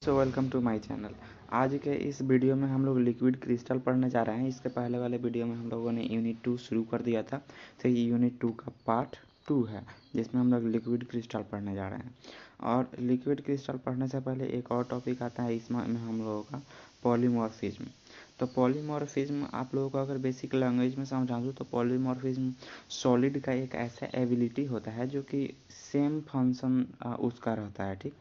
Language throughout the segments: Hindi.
So welcome to my channel. आज के इस वीडियो में हम लोग लिक्विड क्रिस्टल पढ़ने जा रहे हैं। इसके पहले वाले वीडियो में हम लोगों ने यूनिट 2 शुरू कर दिया था, तो ये यूनिट 2 का पार्ट 2 है जिसमें हम लोग लिक्विड क्रिस्टल पढ़ने जा रहे हैं। और लिक्विड क्रिस्टल पढ़ने से पहले एक और टॉपिक आता है इसमें हम लोगों का पॉलीमॉर्फिज्म। तो पॉलीमॉर्फिज्म आप लोगों को अगर बेसिक लैंग्वेज में समझा दूँ तो पॉलीमॉर्फिज्म सॉलिड का एक ऐसा एबिलिटी होता है जो कि सेम फंक्शन उसका रहता है। ठीक,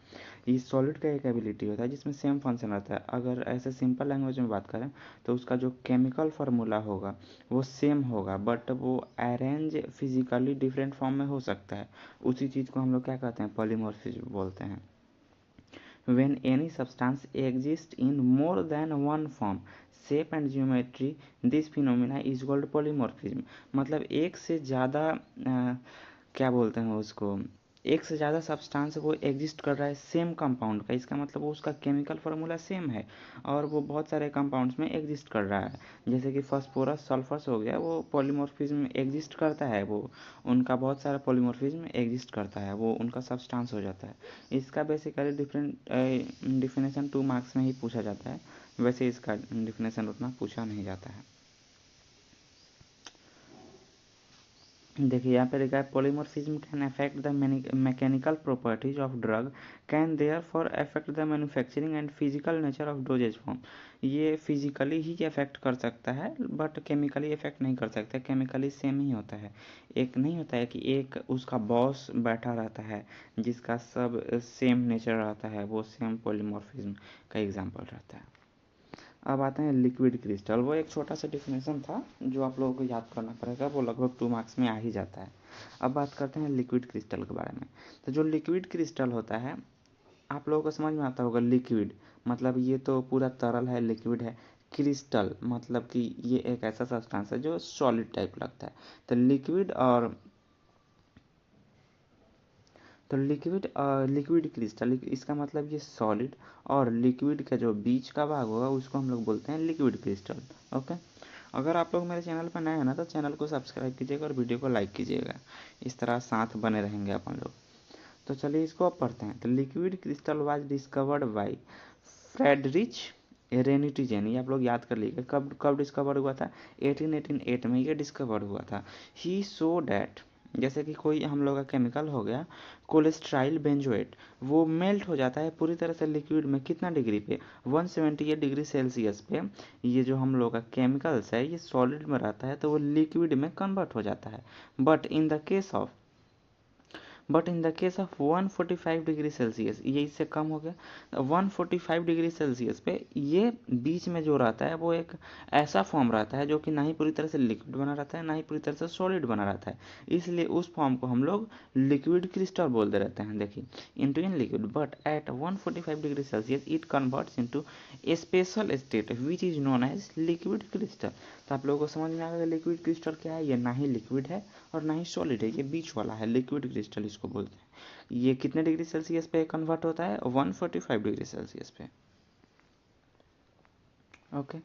ये सॉलिड का एक एबिलिटी होता है जिसमें सेम फंक्शन रहता है। अगर ऐसे सिंपल लैंग्वेज में बात करें तो उसका जो केमिकल फार्मूला होगा वो सेम होगा, बट वो अरेंज फिजिकली डिफरेंट फॉर्म में हो सकता है। उसी चीज़ को हम लोग क्या कहते हैं, पॉलीमॉर्फिज्म बोलते हैं। When any substance exists in more than one form, shape and geometry, this phenomena is called polymorphism। मतलब एक से ज़्यादा क्या बोलते हैं उसको, एक से ज़्यादा सब्सटेंस वो एग्जिस्ट कर रहा है सेम कंपाउंड का। इसका मतलब वो उसका केमिकल फार्मूला सेम है और वो बहुत सारे कंपाउंड्स में एग्जिस्ट कर रहा है। जैसे कि फास्फोरस सल्फर्स हो गया, वो पॉलीमॉर्फिज्म एग्जिस्ट करता है, वो उनका बहुत सारा पॉलीमॉर्फिज्म एग्जिस्ट करता है, वो उनका सब्सटेंस हो जाता है। इसका बेसिकली डिफरेंट डिफिनेशन 2 मार्क्स में ही पूछा जाता है, वैसे इसका डिफिनेशन उतना पूछा नहीं जाता है। देखिए यहाँ पे लिखा है polymorphism can affect the mechanical properties of drug, can therefore affect the manufacturing and physical nature of dosage form. ये फिजिकली ही अफेक्ट कर सकता है बट केमिकली अफेक्ट नहीं कर सकता। केमिकली सेम ही होता है, एक नहीं होता है कि एक उसका बॉस बैठा रहता है जिसका सब सेम नेचर रहता है, वो सेम पॉलीमॉर्फिज्म का एग्जाम्पल रहता है। अब आते हैं लिक्विड क्रिस्टल। वो एक छोटा सा डिफिनेशन था जो आप लोगों को याद करना पड़ेगा, वो लगभग 2 मार्क्स में आ ही जाता है। अब बात करते हैं लिक्विड क्रिस्टल के बारे में। तो जो लिक्विड क्रिस्टल होता है आप लोगों को समझ में आता होगा, लिक्विड मतलब ये तो पूरा तरल है, लिक्विड है। क्रिस्टल मतलब कि ये एक ऐसा सब्सटेंस है जो सॉलिड टाइप लगता है। तो लिक्विड क्रिस्टल, इसका मतलब ये सॉलिड और लिक्विड का जो बीच का भाग होगा उसको हम लोग बोलते हैं लिक्विड क्रिस्टल। ओके, अगर आप लोग मेरे चैनल पर नए हैं ना तो चैनल को सब्सक्राइब कीजिएगा और वीडियो को लाइक कीजिएगा, इस तरह साथ बने रहेंगे अपन लोग। तो चलिए इसको अब पढ़ते हैं। तो liquid crystal was discovered by Friedrich Reinitzer. ये आप लोग याद कर लीजिए, कब कब डिस्कवर हुआ था, 1888 में ये डिस्कवर हुआ था। ही सो डैट, जैसे कि कोई हम लोग का केमिकल हो गया कोलेस्ट्राइल बेंजोएट, वो मेल्ट हो जाता है पूरी तरह से लिक्विड में। कितना डिग्री पे, 178 डिग्री सेल्सियस पे। ये जो हम लोग का केमिकल्स है ये सॉलिड में रहता है तो वो लिक्विड में कन्वर्ट हो जाता है। But in the case of 145 degree Celsius, ये इससे कम हो गया। 145 डिग्री सेल्सियस पे ये बीच में जो रहता है वो एक ऐसा फॉर्म रहता है जो कि ना ही पूरी तरह से लिक्विड बना रहता है ना ही पूरी तरह से सॉलिड बना रहता है, इसलिए उस फॉर्म को हम लोग लिक्विड क्रिस्टल बोलते रहते हैं। देखिए, into in liquid but at 145 degree Celsius it converts into a special state which is known as liquid crystal. तो आप लोगों को समझ में आ गया लिक्विड क्रिस्टल क्या है। ये ना ही लिक्विड है और ना ही सॉलिड है, ये बीच वाला है, लिक्विड क्रिस्टल इसको बोलते हैं। ये कितने डिग्री सेल्सियस पे कन्वर्ट होता है, 145 डिग्री सेल्सियस पे। ओके,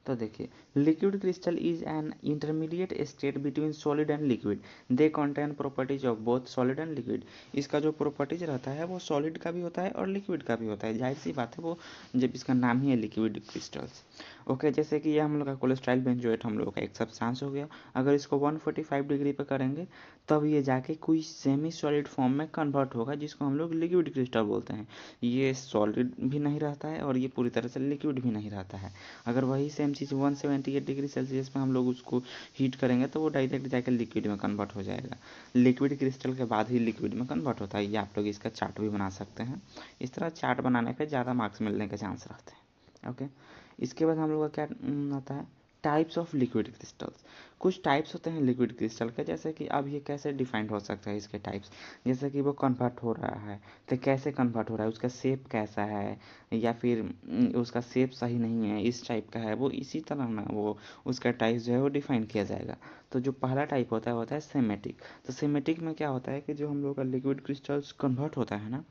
तो देखिए, liquid crystal is an intermediate state between solid and liquid, they contain properties of both solid and liquid. इसका जो प्रॉपर्टीज रहता है वो सॉलिड का भी होता है और लिक्विड का भी होता है, जाहिर सी बात है, वो जब इसका नाम ही है लिक्विड क्रिस्टल्स। ओके, जैसे कि ये हम लोग का कोलेस्ट्राइल बेंजोएट हम लोग का एक सब्सटेंस हो गया, अगर इसको 145 डिग्री पे करेंगे तब ये जाके कोई सेमी सॉलिड फॉर्म में कन्वर्ट होगा जिसको हम लोग लिक्विड क्रिस्टल बोलते हैं। ये सॉलिड भी नहीं रहता है और ये पूरी तरह से लिक्विड भी नहीं रहता है। अगर वही सेम चीज़ 178 डिग्री सेल्सियस में हम लोग उसको हीट करेंगे तो वो डायरेक्ट जाकर लिक्विड में कन्वर्ट हो जाएगा। लिक्विड क्रिस्टल के बाद ही लिक्विड में कन्वर्ट होता है। ये आप लोग इसका चार्ट भी बना सकते हैं, इस तरह चार्ट बनाने पे ज़्यादा मार्क्स मिलने के चांस रहते हैं। ओके, इसके बाद हम लोग का क्या आता है, टाइप्स ऑफ लिक्विड क्रिस्टल्स। कुछ टाइप्स होते हैं लिक्विड क्रिस्टल के, जैसे कि अब ये कैसे डिफाइंड हो सकता है इसके टाइप्स। जैसे कि वो कन्वर्ट हो रहा है तो कैसे कन्वर्ट हो रहा है, उसका शेप कैसा है, या फिर उसका शेप सही नहीं है, इस टाइप का है, वो इसी तरह ना वो उसका टाइप जो है वो डिफाइन किया जाएगा। तो जो पहला टाइप होता है सेमेटिक। तो सेमेटिक में क्या होता है कि जो हम लोग का लिक्विड क्रिस्टल्स कन्वर्ट होता है ना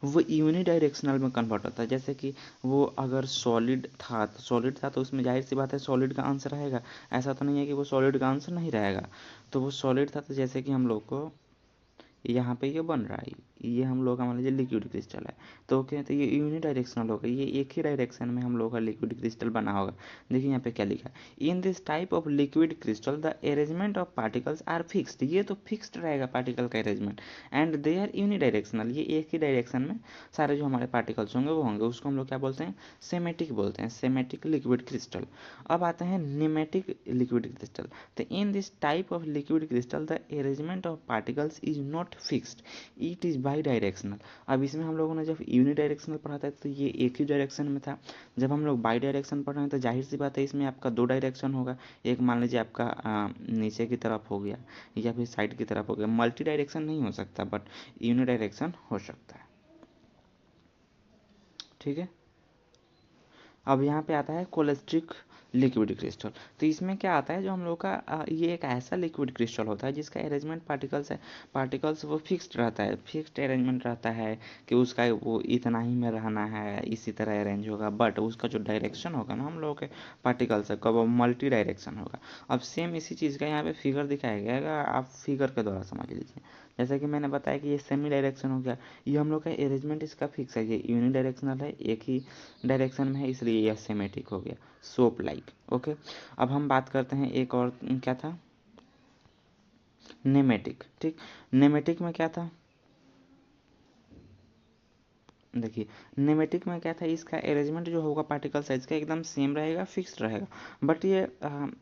वो यूनिडायरेक्शनल में कन्वर्ट होता है। जैसे कि वो अगर सॉलिड था तो उसमें जाहिर सी बात है सॉलिड का आंसर रहेगा, ऐसा तो नहीं है कि वो सॉलिड का आंसर नहीं रहेगा। तो वो सॉलिड था तो जैसे कि हम लोग को यहाँ पे ये बन रहा है, ये हम लोग का मान लीजिए लिक्विड क्रिस्टल है, तो क्या तो ये यूनिडायरेक्शनल होगा, ये एक ही डायरेक्शन में हम लोग का लिक्विड क्रिस्टल बना होगा। देखिए यहाँ पे क्या लिखा है, in this type of liquid crystal the arrangement of particles are fixed, ये तो फिक्स्ड रहेगा पार्टिकल का arrangement, and they are unidirectional, ये एक ही डायरेक्शन में सारे जो हमारे पार्टिकल्स होंगे वो होंगे, उसको हम लोग क्या बोलते हैं, सेमेटिक बोलते हैं, सेमेटिक लिक्विड क्रिस्टल। अब आते हैं निमेटिक लिक्विड क्रिस्टल। तो in this type of liquid crystal the arrangement of particles is not fixed, it is bidirectional. अब इसमें हम लोगों ने जब यूनिडायरेक्शनल पढ़ा था तो ये एक ही डायरेक्शन में था, जब हम लोग बाई डायरेक्शन पढ़ रहे हैं तो जाहिर सी बात है इसमें आपका दो डायरेक्शन होगा, एक मान लीजिए आपका नीचे की तरफ हो गया या फिर साइड की तरफ हो गया, मल्टी डायरेक्शन नहीं हो सकता बट यूनिडायरेक्शन हो सकता है। ठीक है, अब यहाँ पे आता है कोलेस्ट्रिक लिक्विड क्रिस्टल। तो इसमें क्या आता है, जो हम लोग का ये एक ऐसा लिक्विड क्रिस्टल होता है जिसका अरेंजमेंट पार्टिकल्स है, पार्टिकल्स वो फिक्स्ड रहता है, फिक्स्ड अरेंजमेंट रहता है कि उसका वो इतना ही में रहना है, इसी तरह अरेंज होगा, बट उसका जो डायरेक्शन होगा ना हम लोग के पार्टिकल्स का वो मल्टी डायरेक्शन होगा। अब सेम इसी चीज़ का यहाँ पे फिगर दिखाया गया है, आप फिगर के द्वारा समझ लीजिए। जैसा कि मैंने बताया कि ये सेमी डायरेक्शन हो गया, ये हम लोग का अरेंजमेंट इसका फिक्स है, ये यूनि डायरेक्शनल है, एक ही डायरेक्शन में है, इसलिए यह सेमेटिक हो गया, सोप लाइक। ओके, अब हम बात करते हैं एक और, क्या था, नेमेटिक। ठीक, नेमेटिक में क्या था, देखिए नेमेटिक में क्या था, इसका अरेंजमेंट जो होगा पार्टिकल साइज का एकदम सेम रहेगा, फिक्स्ड रहेगा, बट ये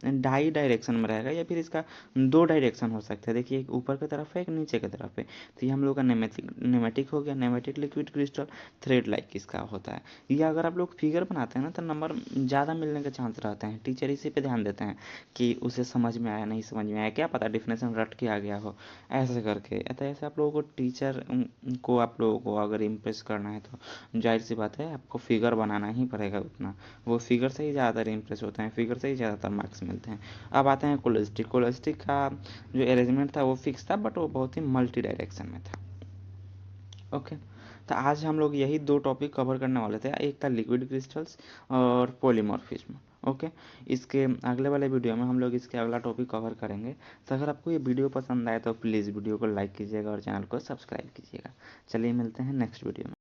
डाई डायरेक्शन में रहेगा या फिर इसका दो डायरेक्शन हो सकता है। देखिए एक ऊपर की तरफ है, एक नीचे की तरफ है, तो ये हम लोग का नेमेटिक हो गया, नेमेटिक लिक्विड क्रिस्टल थ्रेड लाइक इसका होता है। ये अगर आप लोग फिगर बनाते हैं ना तो नंबर ज़्यादा मिलने के चांस रहते हैं, टीचर इसी पे ध्यान देते हैं कि उसे समझ में आया नहीं समझ में आया, क्या पता डिफिनेशन रट के आ गया हो, ऐसे करके। तो ऐसे आप लोगों को टीचर को आप लोगों को अगर इम्प्रेस करना है तो जाहिर सी बात है आपको फिगर बनाना ही पड़ेगा उतना, वो फिगर से ही ज़्यादातर इम्प्रेस होते हैं, फिगर से ही ज़्यादातर मार्क्स मिलते हैं। अब आते हैं कोलेस्टिक। कोलेस्टिक का जो अरेंजमेंट था वो फिक्स था, बट वो बहुत ही मल्टी डायरेक्शन में था। ओके, तो आज हम लोग यही दो टॉपिक कवर करने वाले थे, एक था लिक्विड क्रिस्टल्स और पॉलीमॉर्फिज्म। ओके, इसके अगले वाले वीडियो में हम लोग इसके अगला टॉपिक कवर करेंगे। तो अगर आपको ये वीडियो पसंद आए तो प्लीज़ वीडियो को लाइक कीजिएगा और चैनल को सब्सक्राइब कीजिएगा। चलिए मिलते हैं नेक्स्ट वीडियो में।